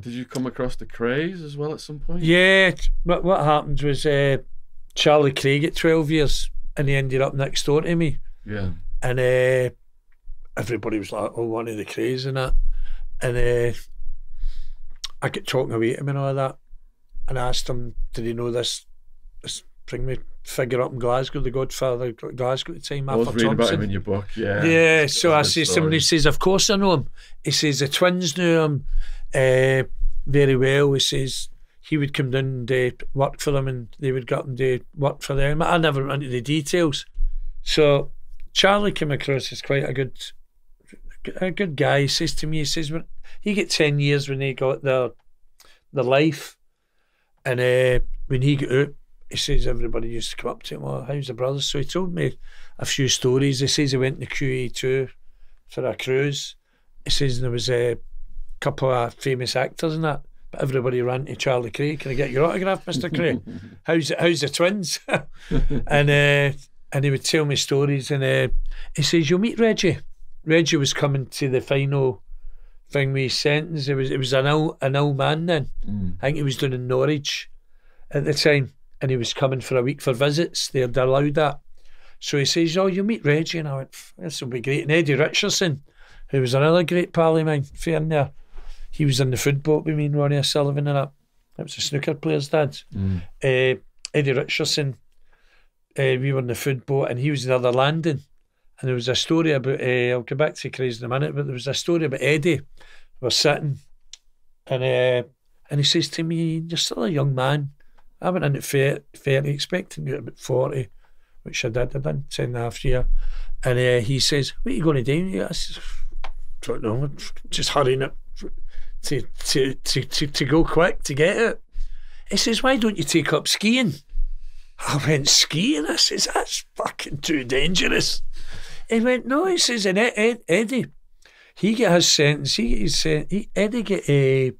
Did you come across the Krays as well at some point? Yeah, what happened was Charlie Craig at 12 years, and he ended up next door to me. Yeah. And everybody was like, oh, one of the Krays and that. And I get talking away to him and all that. And I asked him, did he know this bring me figure up in Glasgow, the Godfather of Glasgow at the time? I was reading about him in your book, yeah. Yeah, so I says to him, he says, of course I know him. He says, the twins knew him very well. He says, he would come down and work for them, and they would get him to work for them. I never went into the details. So Charlie came across as quite a good guy. He says to me, he says, when he got 10 years when he got their life, and when he got out, he says everybody used to come up to him, oh, how's the brothers? So he told me a few stories. He says he went to QE2 for a cruise. He says there was a couple of famous actors and that, but everybody ran to Charlie Craig. Can I get your autograph, Mr. Craig? How's the twins? and he would tell me stories, and he says, you'll meet Reggie. Reggie was coming to the final thing with his sentence. It was an old man then. I think he was doing in Norwich at the time, and he was coming for a week for visits. They'd allowed that. So he says, oh, you'll meet Reggie. And I went, this will be great. And Eddie Richardson, who was another great pal of mine, fair there, he was in the food boat with me and Ronnie O'Sullivan and that. That was a snooker player's dad. Eddie Richardson, we were in the food boat, and he was in the other landing. And there was a story about, I'll go back to Krays in a minute, but there was a story about Eddie. We're sitting, and he says to me, you're still a young man. I went in at 30, expecting you at about 40, which I did. I done 10 and a half years. And he says, what are you going to do? I says, don't know, just hurrying it to go quick to get it. He says, why don't you take up skiing? I went, skiing? I says, that's fucking too dangerous. He went, no, he says, and Eddie, he got his sentence. Eddie get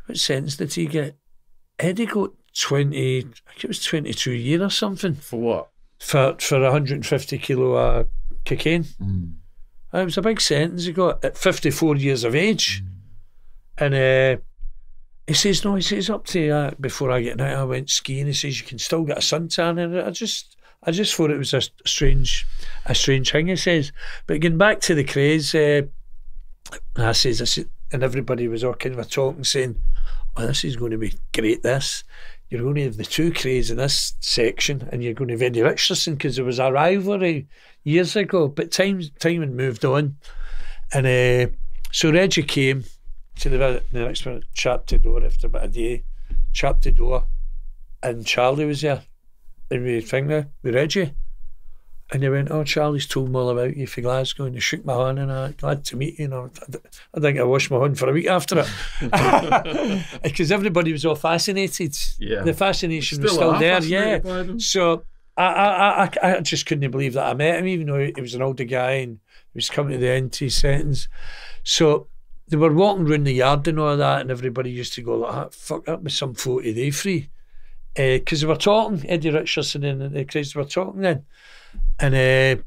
what sentence did he get? Eddie got 20, I think it was 22 years or something. For what? For 150 kilo of cocaine. It was a big sentence he got at 54 years of age. And he says, no, he says, up to before I get out, I went skiing. He says, you can still get a suntan. And I just thought it was a strange thing, he says. But getting back to the Krays, I says, and everybody was all kind of talking, saying, oh, this is going to be great, this. You're going to have the two Krays in this section, and you're going to have Eddie Richardson, because there was a rivalry years ago, but time had moved on. And so Reggie came to the next one, chapped the door after about a day, chapped the door, and Charlie was there. And we with Reggie. And he went, oh, Charlie's told me all about you for Glasgow, and he shook my hand, and I'm glad to meet you. I think I washed my hand for a week after it. Because everybody was all fascinated. Yeah. The fascination was still there, yeah. So I just couldn't believe that I met him, even though he was an older guy and he was coming to the end of his sentence. So they were walking around the yard and all that, and everybody used to go like, oh, fuck, that was some 40 day free. Because they were talking, Eddie Richardson and the Krays were talking then. And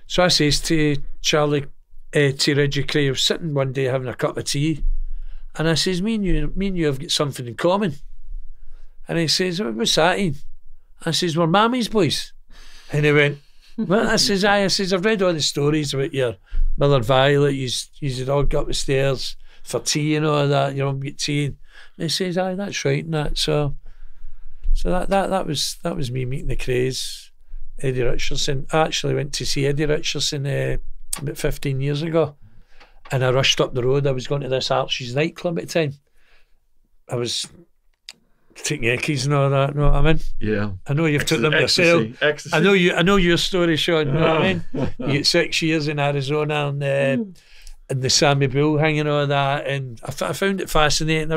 so I says to Charlie, to Reggie Kray, I was sitting one day having a cup of tea, and I says, me and you have got something in common. And he says, what's that, Ian? I says, we're Mammy's boys. And he went, well, I says, aye. I says, I've read all the stories about your mother Violet. You had all got up the stairs for tea and all that. Your mum get tea. And he says, aye, that's right. And that. So that was me meeting the Krays. Eddie Richardson. I actually went to see Eddie Richardson about 15 years ago, and I rushed up the road. I was going to this Archie's nightclub at the time. I was taking eckies and all that, you know what I mean? Yeah. I know you've took them yourself. Ecstasy. I know your story, Shaun, you know what I mean? You get 6 years in Arizona and the Sammy Bull hanging all that, and I found it fascinating.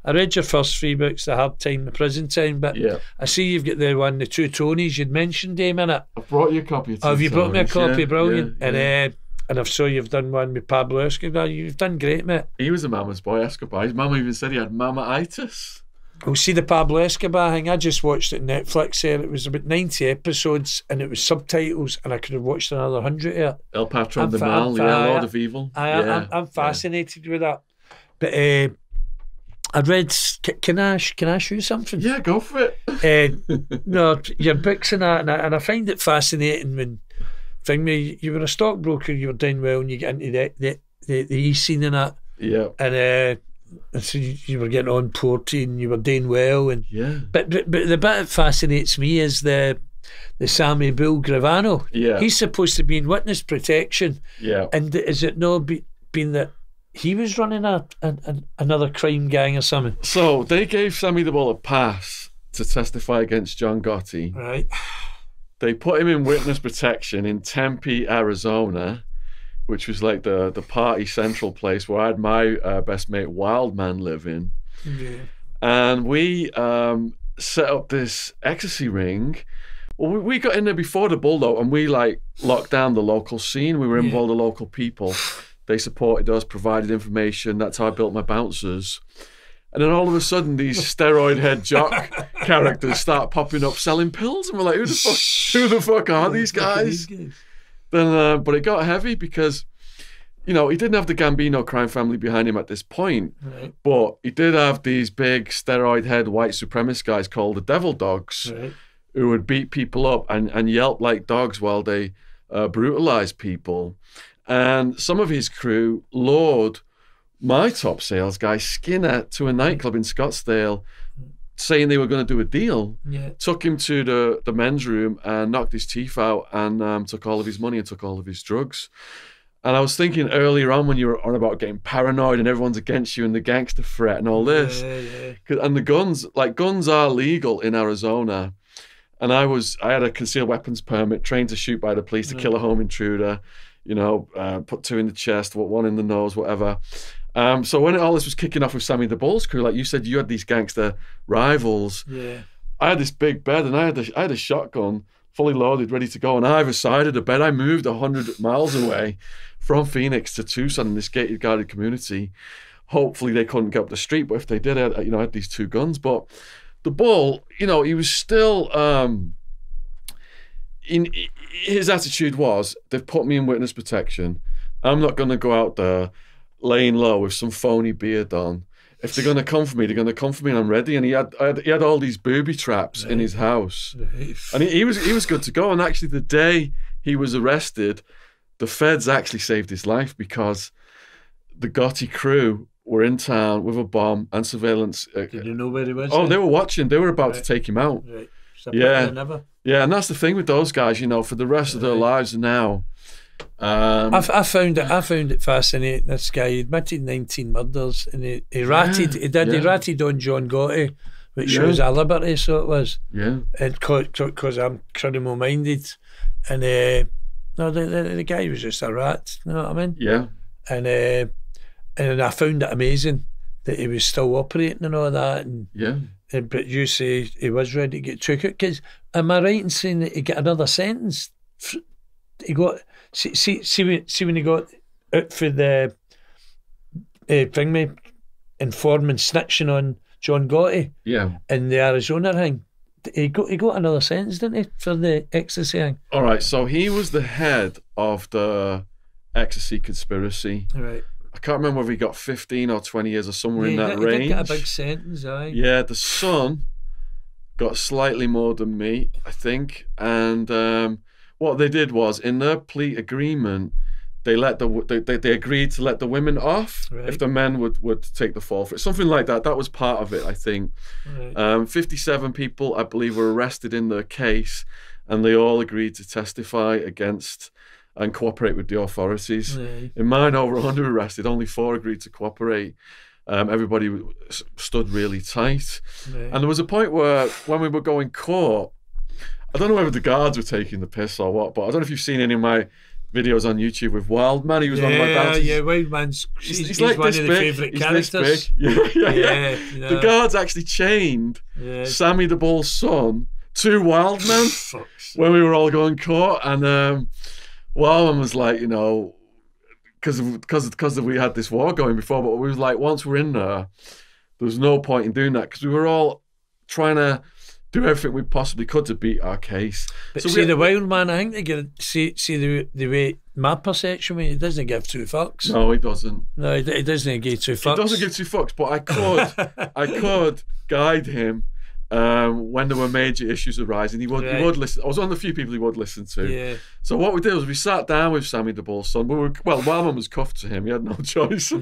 I read your first 3 books, The Hard Time, The Prison Time, but yeah. I see you've got the Two Tonys you'd mentioned, Dame, in it. I've brought you a copy. Have you brought me a copy? Yeah, brilliant. yeah. And I've saw you've done one with Pablo Escobar. You've done great, mate. He was a mama's boy, Escobar. His mama even said he had mama-itis. Well, see the Pablo Escobar thing, I just watched it on Netflix there. It was about 90 episodes and it was subtitles, and I could have watched another 100 here. El Patron de Mal, Lord of Evil. I'm fascinated with that. But I read. Can I show something? Yeah, go for it. No, your books and that, and I find it fascinating when you were a stockbroker, you were doing well, and you get into the East scene and that. Yeah. And so you were getting on porty and you were doing well, and yeah. But the bit that fascinates me is the Sammy Bull Gravano. Yeah. He's supposed to be in witness protection. Yeah. And is it not been that he was running another crime gang or something? So they gave Sammy the Bull a pass to testify against John Gotti. Right. They put him in witness protection in Tempe, Arizona, which was like the party central place where I had my best mate Wildman live in. Yeah. And we set up this ecstasy ring. Well, we got in there before the Bull though, and we like locked down the local scene. We were involved with local people. They supported us, provided information. That's how I built my bouncers. And then all of a sudden, these steroid head jock characters start popping up selling pills, and we're like, who the fuck are these guys? Then, but it got heavy because, you know, he didn't have the Gambino crime family behind him at this point, right. But he did have these big steroid head white supremacist guys called the Devil Dogs, right. Who would beat people up and yelp like dogs while they brutalized people. And some of his crew lured my top sales guy, Skinner, to a nightclub in Scottsdale, saying they were going to do a deal. Yeah. Took him to the men's room and knocked his teeth out and took all of his money and took all of his drugs. And I was thinking earlier on when you were on about getting paranoid and everyone's against you and the gangster threat and all this. Yeah. And the guns are legal in Arizona. And I had a concealed weapons permit, trained to shoot by the police to kill a home intruder, you know, put 2 in the chest, 1 in the nose, whatever. So when all this was kicking off with Sammy the Bull's crew, like you said, you had these gangster rivals. Yeah. I had this big bed and I had a shotgun, fully loaded, ready to go. On either side of the bed, I moved 100 miles away from Phoenix to Tucson in this gated guarded community. Hopefully they couldn't get up the street, but if they did, I had these 2 guns. But the Bull, you know, he was still, his attitude was, they've put me in witness protection. I'm not going to go out there laying low with some phony beard on. If they're going to come for me, they're going to come for me, and I'm ready. And he had all these booby traps in his house, and he was good to go. And actually, the day he was arrested, the feds actually saved his life because the Gotti crew were in town with a bomb and surveillance. Did you know where he was? Oh, they were watching. They were about to take him out. Right. Yeah, yeah, and that's the thing with those guys. You know, for the rest of their lives now. I found it fascinating. This guy admitted 19 murders, and he ratted on John Gotti, which shows a liberty. So it was, and because I'm criminal minded, and no, the guy was just a rat. You know what I mean? Yeah. And I found it amazing that he was still operating and all that. And but you say he was ready to get took out. Because am I right in saying that he got another sentence? He got see when he got out for the informing snitching on John Gotti, in the Arizona thing. He got another sentence, didn't he, for the ecstasy thing? All right, so he was the head of the ecstasy conspiracy. Right. I can't remember whether he got 15 or 20 years or somewhere in that range. He did get a big sentence, aye. Yeah, the son got slightly more than me, I think. And what they did was, in their plea agreement, they agreed to let the women off if the men would take the fall for it. Something like that. That was part of it, I think. Right. 57 people, I believe, were arrested in the case, and they all agreed to testify against and cooperate with the authorities. Right. In mine, over 100 arrested, only 4 agreed to cooperate. Everybody stood really tight. Right. And there was a point where, when we were going court, I don't know whether the guards were taking the piss or what, but I don't know if you've seen any of my videos on YouTube with Wildman. He was one of my bouncers. Yeah, Wildman's he's like one this of the big. favourite He's characters. This big. Yeah. You know. The guards actually chained Sammy the Bull's son to Wildman when we were all going court, and Wildman was like, you know, because we had this war going before, but we was like, once we're in there was no point in doing that because we were all trying to do everything we possibly could to beat our case. But So see, the wild man, I think they get see the way my perception, he doesn't give two fucks. No, he doesn't. No, he doesn't give two fucks. He doesn't give two fucks, but I could guide him when there were major issues arising. He would listen. I was one of the few people he would listen to. Yeah. So what we did was we sat down with Sammy the Bull's son. Wildman was cuffed to him. He had no choice. So.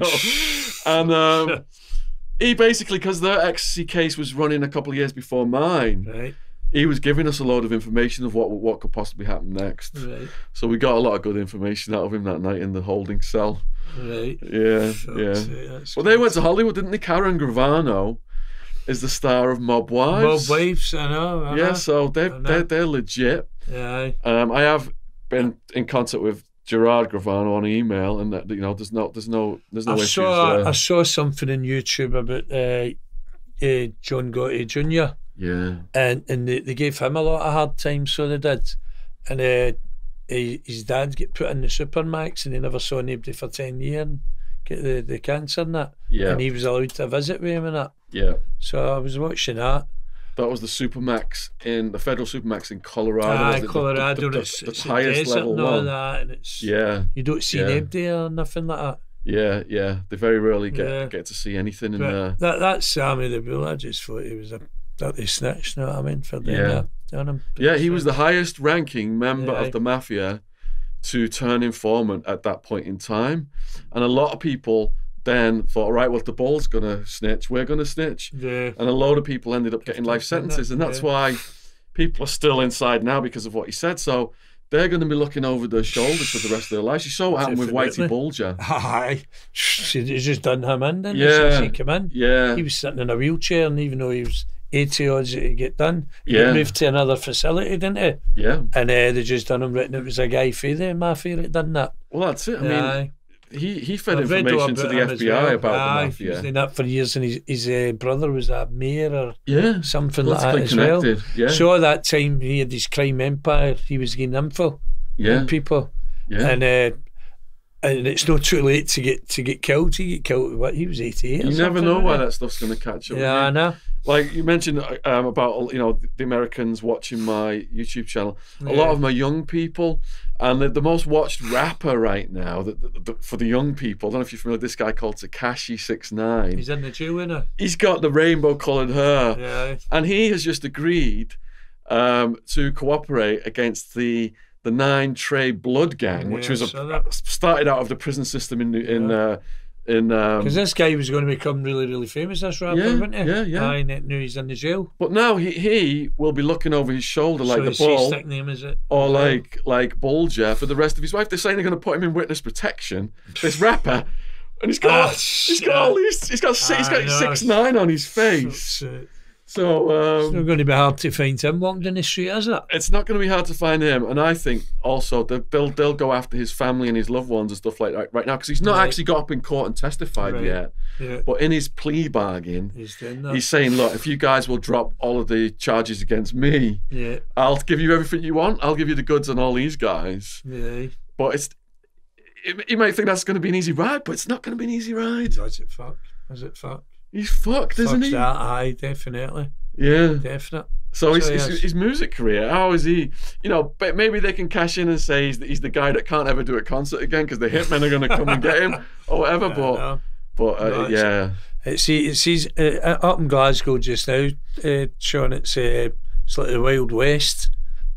And he basically, because the ecstasy case was running a couple of years before mine, Right. he was giving us a load of information of what could possibly happen next. Right. So we got a lot of good information out of him that night in the holding cell. Right. Yeah, Well, they went to Hollywood, didn't they? Karen Gravano is the star of Mob Wives. Mob Wives, I know. Yeah, so they're legit. Yeah. I have been in contact with Gerard Gravano on email, and that, there's no issues there. I saw something on YouTube about John Gotti Jr. Yeah, and they gave him a lot of hard time, so they did. And his dad get put in the Supermax, and he never saw anybody for 10 years and get the cancer and that. Yeah, and he was allowed to visit with him and that. Yeah, so I was watching that. That was the Supermax the federal Supermax in Colorado. Colorado, the highest level one. That, and it's, yeah, you don't see anybody or nothing like that. Yeah. They very rarely get to see anything in there. That's Sammy the Bull. I just thought he was a dirty snitch. You know what I mean? For doing that on him. Yeah, he was the highest ranking member of the mafia to turn informant at that point in time, and a lot of people then thought, right, well, if the Bull's gonna snitch, we're gonna snitch. Yeah. And a load of people ended up getting life sentences, and that's why people are still inside now because of what he said. So they're going to be looking over their shoulders for the rest of their lives. You saw what happened with Whitey Bulger. Aye, he just done him in, didn't he? He came in. Yeah. He was sitting in a wheelchair, and even though he was 80 odds to get done, he moved to another facility, didn't he? Yeah. And they just done him right, and it was a guy for the mafia that done that. Well, that's it. I mean, he fed information to the FBI about the mafia. He was doing that for years, and his brother was a mayor or something like that as connected. well. Yeah. So at that time, he had his crime empire. He was getting info on people, and it's not too late to get killed. He get killed. What, he was 88. You never know why that stuff's going to catch up. Yeah, I know. Like you mentioned about the Americans watching my YouTube channel. A lot of them are young people, and the most watched rapper right now for the young people. I don't know if you're familiar with this guy called Tekashi 6ix9ine. He's in the jail, isn't he? He's got the rainbow coloured hair, and he has just agreed to cooperate against the 9 Trey Blood Gang, which was started out of the prison system in because this guy was going to become really, really famous, this rapper, wasn't he? Yeah. I knew he's in the jail. But now he will be looking over his shoulder like the Bull, stick name, is it? Or like Bulger for the rest of his life. They're saying they're going to put him in witness protection. This rapper, and he's got 6ix9ine on his face. So it's not going to be hard to find him walking down the street, is it? It's not going to be hard to find him, and I think also they'll go after his family and his loved ones and stuff like that right now, because he's not actually got up in court and testified yet. Yeah. But in his plea bargain, he's saying, look, if you guys will drop all of the charges against me, I'll give you everything you want. I'll give you the goods on all these guys. Yeah. But you might think that's going to be an easy ride, but it's not going to be an easy ride. Is it fuck? Is it fuck? He's fucked, isn't he? That, aye, definitely. Yeah. Definite. So his music career, how is he, but maybe they can cash in and say he's the guy that can't ever do a concert again because the hitmen are going to come and get him or whatever, It's up in Glasgow just now, Shaun, it's like the Wild West.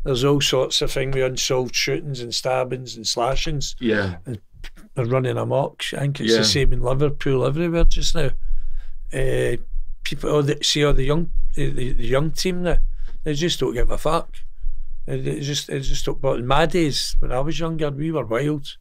There's all sorts of things with unsolved shootings and stabbings and slashings. Yeah. And they're running amok. I think it's the same in Liverpool everywhere just now. People, all the young team there, they just don't give a fuck. They just don't. But in my days, when I was younger, we were wild.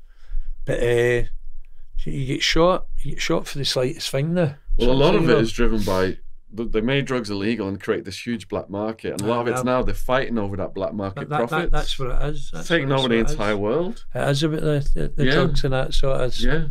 But you get shot for the slightest thing now. Well, a lot of it is driven by they made drugs illegal and create this huge black market, and a lot of it's now they're fighting over that black market profit. That's what it is. It's taking over the entire world. It is about the drugs and that, so it is. Yeah.